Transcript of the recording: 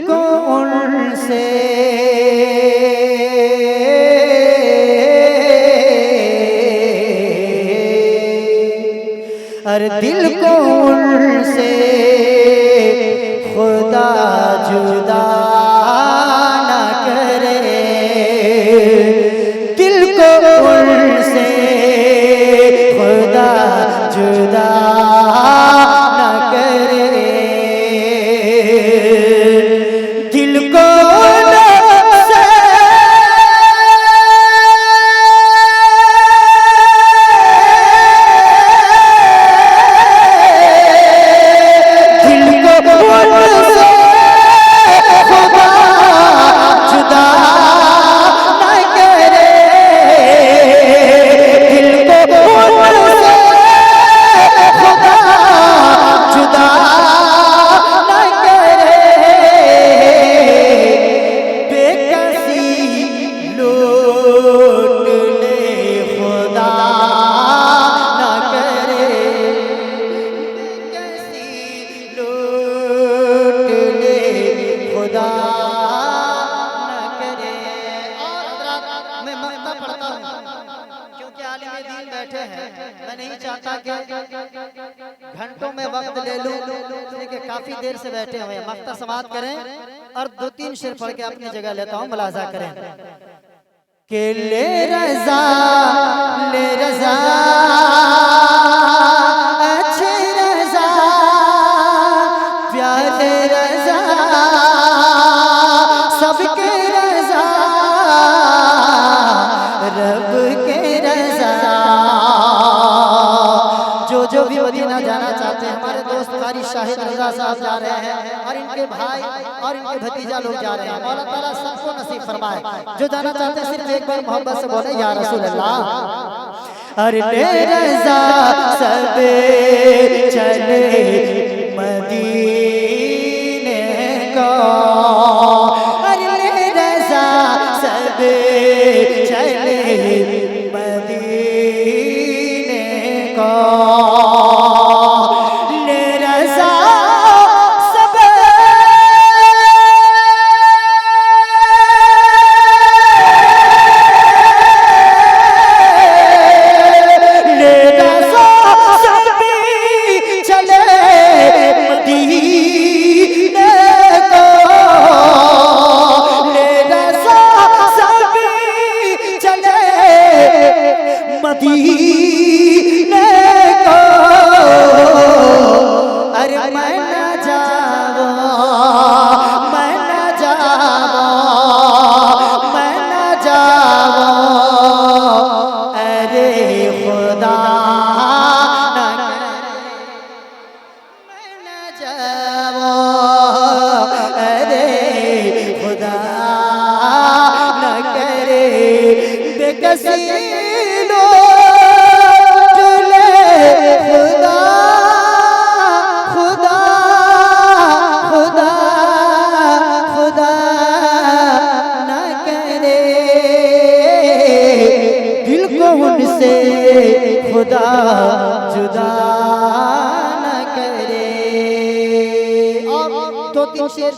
को उनसे अरे दिल को उनसे खुदा जुदा न करे, दिल को उनसे खुदा जुदा न करे, दिल को बैठे हैं, मैं नहीं चाहता कि घंटों में वक्त ले लूं, क्योंकि काफी देर से बैठे हुए हैं। मक्ता समाप्त करें और 2-3 शेर पढ़ के अपनी जगह लेता हूं, मुलाजा करें कि ले रज़ा अच्छे रज़ा प्यारे रज़ा सबके रज़ा रब के रज़ा। जो भी मदीना जाना चाहते हैं, हमारे दोस्त कारी शाहिद रज़ा साहब जा रहे हैं और इनके भाई और इनके भतीजा लोग जा रहे हैं। मौला ताला सबको नसीब फरमाए। जो जाना चाहते हैं सिर्फ एक बार मोहब्बत से बोले या रसूल अल्लाह। अरे ले रज़ा सब चले मदीने को, अरे ले रज़ा सब चले मदीने को, मदीने को, अरे मैं न जाऊं, मैं न जाऊं, मैं न जाऊं, अरे खुदा न करे, मैं न जाऊं, अरे खुदा न करे, बेकसी उनसे खुदा जुदा न करे। और 2-3 शेर